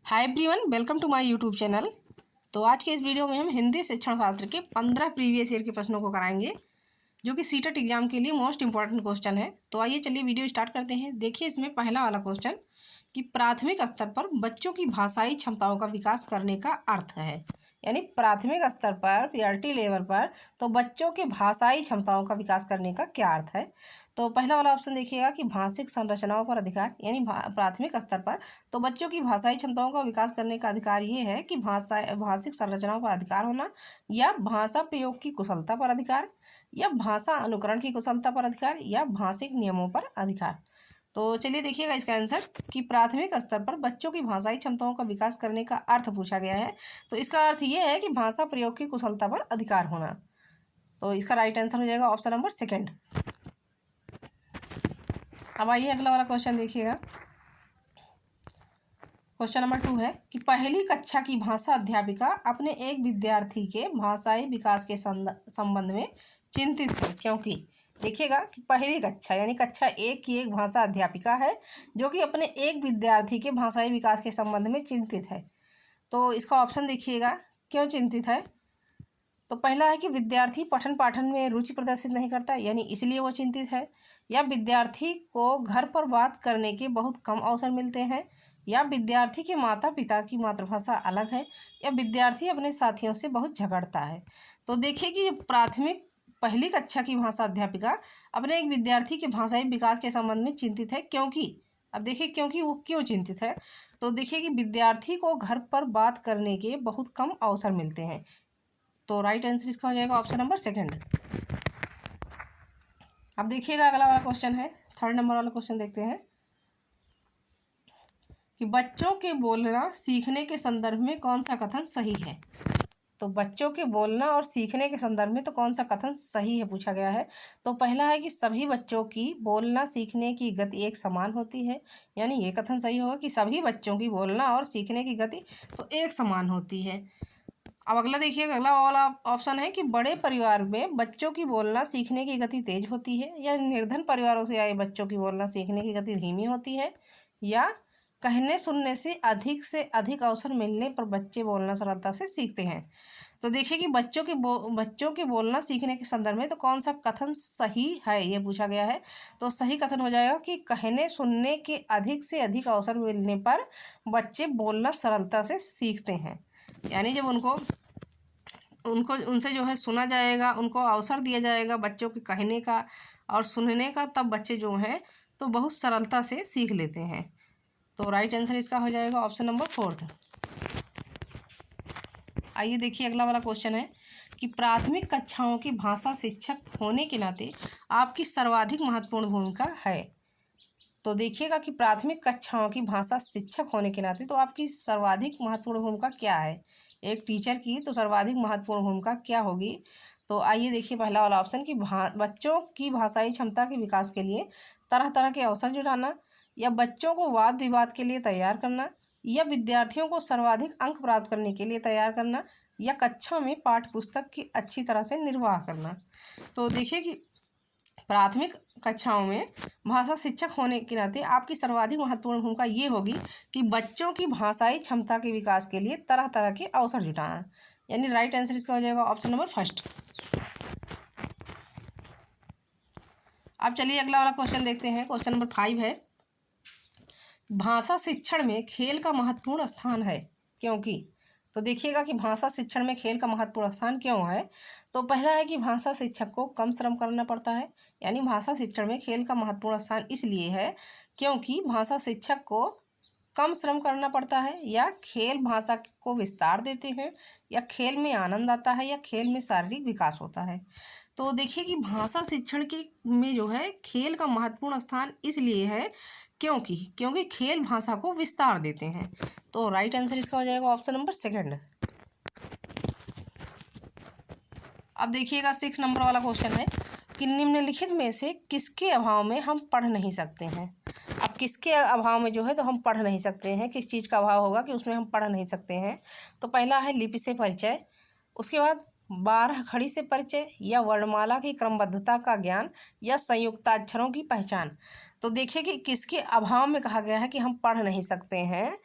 Hi everyone, welcome to my YouTube channel. तो आज के इस वीडियो में हम हिंदी शिक्षण शास्त्र के 15 प्रीवियस ईयर के प्रश्नों को कराएंगे, जो कि सीटेट एग्जाम के लिए मोस्ट इंपॉर्टेंट क्वेश्चन है। तो आइए चलिए वीडियो स्टार्ट करते हैं। देखिए इसमें पहला वाला क्वेश्चन कि प्राथमिक स्तर पर बच्चों की भाषाई क्षमताओं का विकास करने का अर्थ है। यानी प्राथमिक स्तर पर पीआरटी लेवल पर तो बच्चों के भाषाई क्षमताओं का विकास करने का क्या अर्थ है। तो पहला वाला ऑप्शन देखिएगा कि भाषिक संरचनाओं पर अधिकार, यानी प्राथमिक स्तर पर तो बच्चों की भाषाई क्षमताओं का विकास करने का अधिकार ये है कि भाषिक संरचनाओं पर अधिकार होना, या भाषा प्रयोग की कुशलता पर अधिकार, या भाषा अनुकरण की कुशलता पर अधिकार, या भाषिक नियमों पर अधिकार। तो चलिए देखिएगा इसका आंसर कि प्राथमिक स्तर पर बच्चों की भाषाई क्षमताओं का विकास करने का अर्थ पूछा गया है। तो इसका अर्थ ये है कि भाषा प्रयोग की कुशलता पर अधिकार होना। तो इसका राइट आंसर हो जाएगा ऑप्शन नंबर सेकंड। अब आइए अगला वाला क्वेश्चन देखिएगा। क्वेश्चन नंबर 2 है कि पहली कक्षा की भाषा अध्यापिका अपने एक विद्यार्थी के भाषाई विकास के संबंध में चिंतित है, क्योंकि देखिएगा कि पहली कक्षा यानी कक्षा 1 की एक भाषा अध्यापिका है जो कि अपने एक विद्यार्थी के भाषाई विकास के संबंध में चिंतित है। तो इसका ऑप्शन देखिएगा क्यों चिंतित है। तो पहला है कि विद्यार्थी पठन पाठन में रुचि प्रदर्शित नहीं करता, यानी इसलिए वो चिंतित है, या विद्यार्थी को घर पर बात करने के बहुत कम अवसर मिलते हैं, या विद्यार्थी के माता पिता की मातृभाषा अलग है, या विद्यार्थी अपने साथियों से बहुत झगड़ता है। तो देखिए कि प्राथमिक पहली कक्षा की भाषा अध्यापिका अपने एक विद्यार्थी के भाषाई विकास के संबंध में चिंतित है, क्योंकि अब देखिए क्योंकि वो क्यों चिंतित है। तो देखिए कि विद्यार्थी को घर पर बात करने के बहुत कम अवसर मिलते हैं। तो राइट आंसर इसका हो जाएगा ऑप्शन नंबर सेकंड। अब देखिएगा अगला वाला क्वेश्चन है, थर्ड नंबर वाला क्वेश्चन देखते हैं कि बच्चों के बोलना सीखने के संदर्भ में कौन सा कथन सही है। तो बच्चों के बोलना और सीखने के संदर्भ में तो कौन सा कथन सही है पूछा गया है। तो पहला है कि सभी बच्चों की बोलना सीखने की गति एक समान होती है, यानी ये कथन सही होगा कि सभी बच्चों की बोलना और सीखने की गति तो एक समान होती है। अब अगला देखिए, अगला वाला ऑप्शन है कि बड़े परिवार में बच्चों की बोलना सीखने की गति तेज होती है, या निर्धन परिवारों से आए बच्चों की बोलना सीखने की गति धीमी होती है, या कहने सुनने से अधिक अवसर मिलने पर बच्चे बोलना सरलता से सीखते हैं। तो देखिए कि बच्चों के बोलना सीखने के संदर्भ में तो कौन सा कथन सही है ये पूछा गया है। तो सही कथन हो जाएगा कि कहने सुनने के अधिक से अधिक अवसर मिलने पर बच्चे बोलना सरलता से सीखते हैं। यानी जब उनसे जो है सुना जाएगा, उनको अवसर दिया जाएगा बच्चों के कहने का और सुनने का, तब बच्चे जो हैं तो बहुत सरलता से सीख लेते हैं। तो राइट आंसर इसका हो जाएगा ऑप्शन नंबर फोर्थ। आइए देखिए अगला वाला क्वेश्चन है कि प्राथमिक कक्षाओं की भाषा शिक्षक होने के नाते आपकी सर्वाधिक महत्वपूर्ण भूमिका है। तो देखिएगा कि प्राथमिक कक्षाओं की भाषा शिक्षक होने के नाते तो आपकी सर्वाधिक महत्वपूर्ण भूमिका क्या है। एक टीचर की तो सर्वाधिक महत्वपूर्ण भूमिका क्या होगी। तो आइए देखिए पहला वाला ऑप्शन कि बच्चों की भाषाई क्षमता के विकास के लिए तरह तरह के अवसर जुटाना, या बच्चों को वाद विवाद के लिए तैयार करना, या विद्यार्थियों को सर्वाधिक अंक प्राप्त करने के लिए तैयार करना, या कक्षा में पाठ्य पुस्तक की अच्छी तरह से निर्वाह करना। तो देखिए कि प्राथमिक कक्षाओं में भाषा शिक्षक होने के नाते आपकी सर्वाधिक महत्वपूर्ण भूमिका ये होगी कि बच्चों की भाषाई क्षमता के विकास के लिए तरह तरह के अवसर जुटाना, यानी राइट आंसर इसका हो जाएगा ऑप्शन नंबर फर्स्ट। अब चलिए अगला वाला क्वेश्चन देखते हैं। क्वेश्चन नंबर 5 है, भाषा शिक्षण में खेल का महत्वपूर्ण स्थान है, क्योंकि। तो देखिएगा कि भाषा शिक्षण में खेल का महत्वपूर्ण स्थान क्यों है। तो पहला है कि भाषा शिक्षक को कम श्रम करना पड़ता है, यानी भाषा शिक्षण में खेल का महत्वपूर्ण स्थान इसलिए है क्योंकि भाषा शिक्षक को कम श्रम करना पड़ता है, या खेल भाषा को विस्तार देते हैं, या खेल में आनंद आता है, या खेल में शारीरिक विकास होता है। तो देखिए कि भाषा शिक्षण के में जो है खेल का महत्वपूर्ण स्थान इसलिए है क्योंकि खेल भाषा को विस्तार देते हैं। तो राइट आंसर इसका हो जाएगा ऑप्शन नंबर सेकंड। अब देखिएगा 6 नंबर वाला क्वेश्चन है कि निम्नलिखित में से किसके अभाव में हम पढ़ नहीं सकते हैं। अब किसके अभाव में जो है तो हम पढ़ नहीं सकते हैं, किस चीज़ का अभाव होगा कि उसमें हम पढ़ नहीं सकते हैं। तो पहला है लिपि से परिचय, उसके बाद 12 खड़ी से परिचय, या वर्णमाला की क्रमबद्धता का ज्ञान, या संयुक्ताक्षरों की पहचान। तो देखिए कि किसके अभाव में कहा गया है कि हम पढ़ नहीं सकते हैं।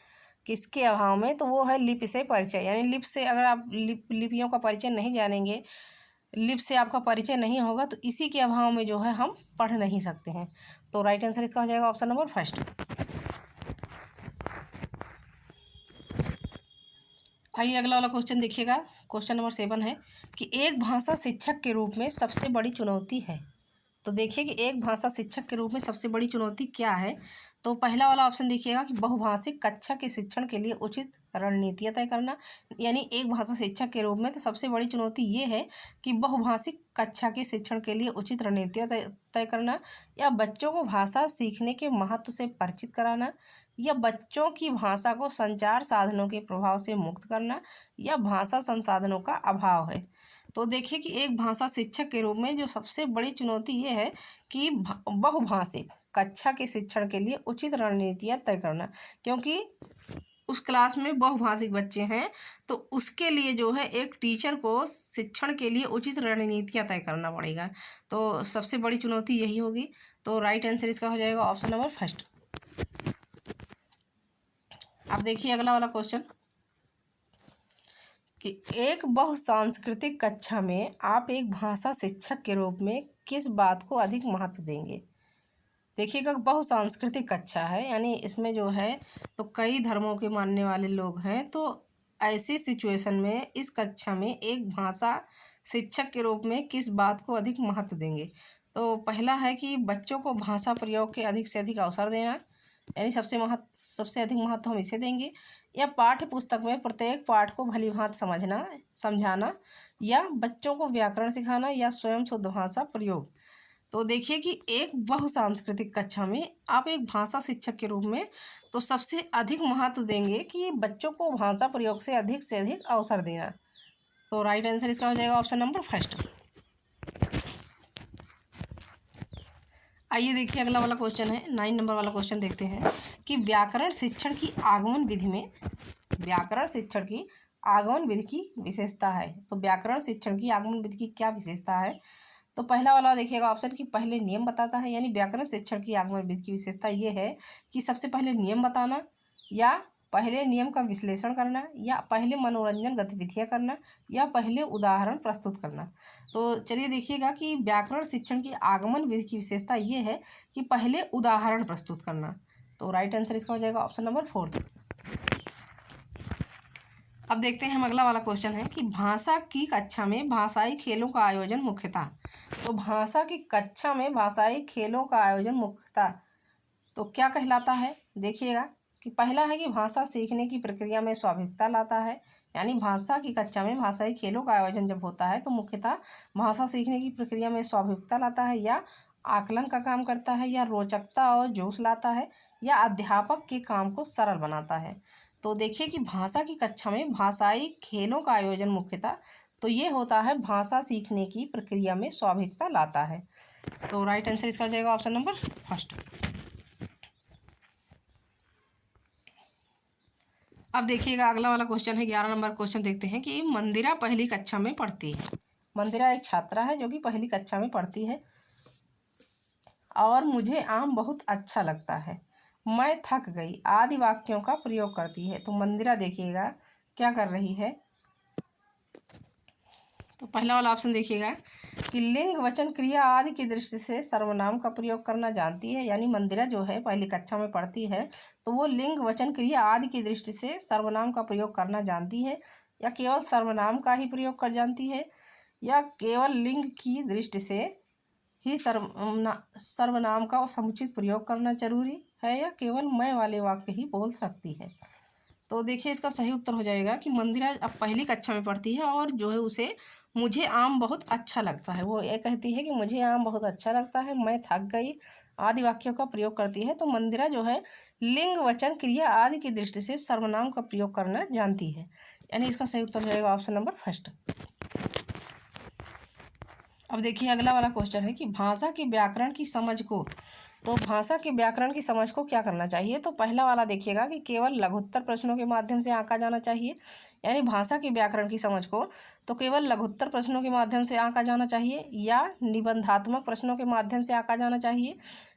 किसके अभाव में, तो वो है लिपि से परिचय। यानी लिपि से अगर आप लिपियों का परिचय नहीं जानेंगे, लिपि से आपका परिचय नहीं होगा, तो इसी के अभाव में जो है हम पढ़ नहीं सकते हैं। तो राइट आंसर इसका हो जाएगा ऑप्शन नंबर फर्स्ट। आइए अगला वाला क्वेश्चन देखिएगा। क्वेश्चन नंबर 7 है कि एक भाषा शिक्षक के रूप में सबसे बड़ी चुनौती है। तो देखिए कि एक भाषा शिक्षक के रूप में सबसे बड़ी चुनौती क्या है। तो पहला वाला ऑप्शन देखिएगा कि बहुभाषिक कक्षा के शिक्षण के लिए उचित रणनीतियाँ तय करना। यानी एक भाषा शिक्षक के रूप में तो सबसे बड़ी चुनौती ये है कि बहुभाषिक कक्षा के शिक्षण के लिए उचित रणनीतियाँ तय करना, या बच्चों को भाषा सीखने के महत्व से परिचित कराना, या बच्चों की भाषा को संचार साधनों के प्रभाव से मुक्त करना, या भाषा संसाधनों का अभाव है। तो देखिए कि एक भाषा शिक्षक के रूप में जो सबसे बड़ी चुनौती ये है कि बहुभाषिक कक्षा के शिक्षण के लिए उचित रणनीतियाँ तय करना, क्योंकि उस क्लास में बहुभाषिक बच्चे हैं, तो उसके लिए जो है एक टीचर को शिक्षण के लिए उचित रणनीतियाँ तय करना पड़ेगा। तो सबसे बड़ी चुनौती यही होगी। तो राइट आंसर इसका हो जाएगा ऑप्शन नंबर फर्स्ट। अब देखिए अगला वाला क्वेश्चन कि एक बहुसांस्कृतिक कक्षा में आप एक भाषा शिक्षक के रूप में किस बात को अधिक महत्व देंगे। देखिएगा बहुसांस्कृतिक कक्षा है, यानी इसमें जो है तो कई धर्मों के मानने वाले लोग हैं। तो ऐसी सिचुएशन में इस कक्षा में एक भाषा शिक्षक के रूप में किस बात को अधिक महत्व देंगे। तो पहला है कि बच्चों को भाषा प्रयोग के अधिक से अधिक अवसर देना, यानी सबसे अधिक महत्व हम इसे देंगे, या पाठ्य पुस्तक में प्रत्येक पाठ को भलीभांति समझाना, या बच्चों को व्याकरण सिखाना, या स्वयं शुद्ध भाषा प्रयोग। तो देखिए कि एक बहुसांस्कृतिक कक्षा में आप एक भाषा शिक्षक के रूप में तो सबसे अधिक महत्व देंगे कि बच्चों को भाषा प्रयोग से अधिक अवसर देना। तो राइट आंसर इसका हो जाएगा ऑप्शन नंबर फर्स्ट। आइए देखिए अगला वाला क्वेश्चन है 9 नंबर वाला क्वेश्चन देखते हैं कि व्याकरण शिक्षण की आगमन विधि में व्याकरण शिक्षण की आगमन विधि की विशेषता है। तो व्याकरण शिक्षण की आगमन विधि की क्या विशेषता है। तो पहला वाला देखिएगा ऑप्शन कि पहले नियम बताता है। यानी व्याकरण शिक्षण की आगमन विधि की विशेषता ये है कि सबसे पहले नियम बताना, या पहले नियम का विश्लेषण करना, या पहले मनोरंजन गतिविधियाँ करना, या पहले उदाहरण प्रस्तुत करना। तो चलिए देखिएगा कि व्याकरण शिक्षण की आगमन विधि की विशेषता ये है कि पहले उदाहरण प्रस्तुत करना। तो राइट आंसर इसका हो जाएगा ऑप्शन नंबर 4। अब देखते हैं हम अगला वाला क्वेश्चन है कि भाषा की कक्षा में भाषाई खेलों का आयोजन मुख्यतः। तो भाषा की कक्षा में भाषाई खेलों का आयोजन मुख्यतः तो क्या कहलाता है। देखिएगा कि पहला है कि भाषा सीखने की प्रक्रिया में स्वाभाविकता लाता है। यानी भाषा की कक्षा में भाषाई खेलों का आयोजन जब होता है तो मुख्यतः भाषा सीखने की प्रक्रिया में स्वाभाविकता लाता है, या आकलन का काम करता है, या रोचकता और जोश लाता है, या अध्यापक के काम को सरल बनाता है। तो देखिए कि भाषा की कक्षा में भाषाई खेलों का आयोजन मुख्यतः तो ये होता है भाषा सीखने की प्रक्रिया में स्वाभाविकता लाता है। तो राइट आंसर इसका हो जाएगा ऑप्शन नंबर फर्स्ट। अब देखिएगा अगला वाला क्वेश्चन है 11 नंबर क्वेश्चन देखते हैं कि मंदिरा पहली कक्षा में पढ़ती है। मंदिरा एक छात्रा है जो कि पहली कक्षा में पढ़ती है। और मुझे आम बहुत अच्छा लगता है, मैं थक गई आदि वाक्यों का प्रयोग करती है। तो मंदिरा देखिएगा क्या कर रही है। तो पहला वाला ऑप्शन देखिएगा कि लिंग वचन क्रिया आदि की दृष्टि से सर्वनाम का प्रयोग करना जानती है। यानी मंदिरा जो है पहली कक्षा में पढ़ती है तो वो लिंग वचन क्रिया आदि की दृष्टि से सर्वनाम का प्रयोग करना जानती है, या केवल सर्वनाम का ही प्रयोग कर जानती है, या केवल लिंग की दृष्टि से ही सर्वनाम का समुचित प्रयोग करना जरूरी है, या केवल मैं वाले वाक्य ही बोल सकती है। तो देखिए इसका सही उत्तर हो जाएगा कि मंदिरा अब पहली कक्षा में पढ़ती है और जो है उसे मुझे आम बहुत अच्छा लगता है, वो ये कहती है कि मुझे आम बहुत अच्छा लगता है, मैं थक गई आदि वाक्यों का प्रयोग करती है। तो मंदिरा जो है लिंग वचन क्रिया आदि की दृष्टि से सर्वनाम का प्रयोग करना जानती है। यानी इसका सही उत्तर हो जाएगा ऑप्शन नंबर फर्स्ट। अब देखिए अगला वाला क्वेश्चन है कि भाषा के व्याकरण की समझ को तो भाषा के व्याकरण की समझ को क्या करना चाहिए। तो पहला वाला देखिएगा कि केवल लघुत्तर प्रश्नों के माध्यम से आंका जाना चाहिए। यानी भाषा के व्याकरण की समझ को तो केवल लघुत्तर प्रश्नों के माध्यम से आंका जाना चाहिए, या निबंधात्मक प्रश्नों के माध्यम से आंका जाना चाहिए,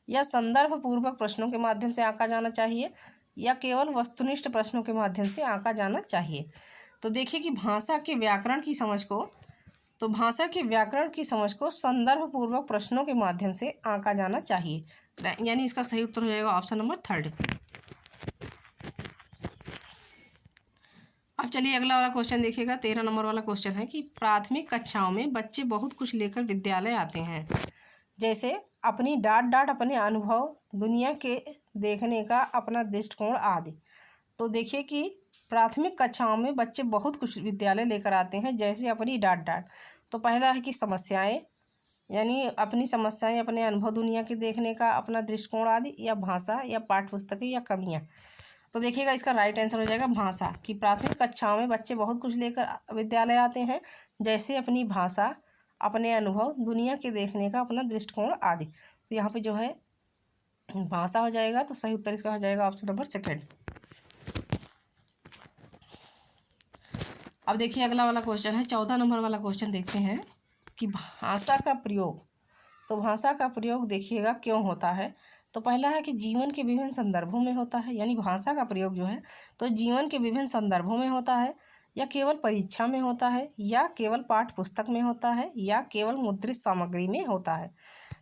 या संदर्भ पूर्वक प्रश्नों के माध्यम से आंका जाना चाहिए, या केवल वस्तुनिष्ठ प्रश्नों के माध्यम से आंका जाना चाहिए। तो देखिए कि भाषा के व्याकरण की समझ को संदर्भ पूर्वक प्रश्नों के माध्यम से आंका जाना चाहिए, यानी इसका सही उत्तर हो जाएगा ऑप्शन नंबर 3। अब चलिए अगला वाला क्वेश्चन देखिएगा। 13 नंबर वाला क्वेश्चन है कि प्राथमिक कक्षाओं में बच्चे बहुत कुछ लेकर विद्यालय आते हैं, जैसे अपनी डांट अपने अनुभव, दुनिया के देखने का अपना दृष्टिकोण आदि। तो देखिए कि प्राथमिक कक्षाओं में बच्चे बहुत कुछ विद्यालय लेकर आते हैं, जैसे अपनी डांट। तो पहला है कि समस्याएं, यानी अपनी समस्याएं, अपने अनुभव, दुनिया के देखने का अपना दृष्टिकोण आदि, या भाषा या पाठ्यपुस्तकें या कमियां। तो देखिएगा इसका राइट आंसर हो जाएगा भाषा। कि प्राथमिक कक्षाओं में बच्चे बहुत कुछ लेकर विद्यालय आते हैं, जैसे अपनी भाषा, अपने अनुभव, दुनिया के देखने का अपना दृष्टिकोण आदि। तो यहाँ पे जो है भाषा हो जाएगा। तो सही उत्तर इसका हो जाएगा ऑप्शन नंबर 2। अब देखिए अगला वाला क्वेश्चन है, 14 नंबर वाला क्वेश्चन देखते हैं कि भाषा का प्रयोग। तो भाषा का प्रयोग देखिएगा क्यों होता है। तो पहला है कि जीवन के विभिन्न संदर्भों में होता है, यानी भाषा का प्रयोग जो है तो जीवन के विभिन्न संदर्भों में होता है, या केवल परीक्षा में होता है, या केवल पाठ्य पुस्तक में होता है, या केवल मुद्रित सामग्री में होता है।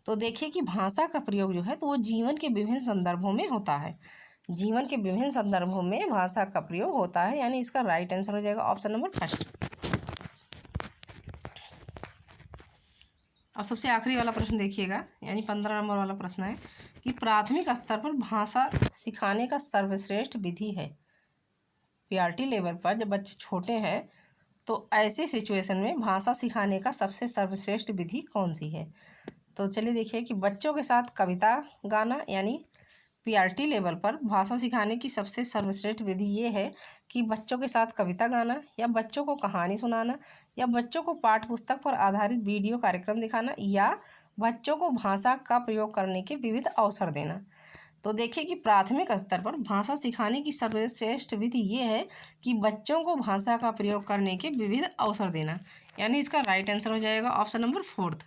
तो देखिए कि भाषा का प्रयोग जो है तो वो जीवन के विभिन्न संदर्भों में होता है। जीवन के विभिन्न संदर्भों में भाषा का प्रयोग होता है, यानी इसका राइट आंसर हो जाएगा ऑप्शन नंबर 1। अब सबसे आखिरी वाला प्रश्न देखिएगा, यानी 15 नंबर वाला प्रश्न है कि प्राथमिक स्तर पर भाषा सिखाने का सर्वश्रेष्ठ विधि है। पीआरटी लेवल पर जब बच्चे छोटे हैं तो ऐसी सिचुएशन में भाषा सिखाने का सबसे सर्वश्रेष्ठ विधि कौन सी है। तो चलिए देखिए कि बच्चों के साथ कविता गाना, यानी पीआरटी लेवल पर भाषा सिखाने की सबसे सर्वश्रेष्ठ विधि ये है कि बच्चों के साथ कविता गाना, या बच्चों को कहानी सुनाना, या बच्चों को पाठ्य पुस्तक पर आधारित वीडियो कार्यक्रम दिखाना, या बच्चों को भाषा का प्रयोग करने के विविध अवसर देना। तो देखिए कि प्राथमिक स्तर पर भाषा सिखाने की सर्वश्रेष्ठ विधि ये है कि बच्चों को भाषा का प्रयोग करने के विविध अवसर देना, यानी इसका राइट आंसर हो जाएगा ऑप्शन नंबर 4।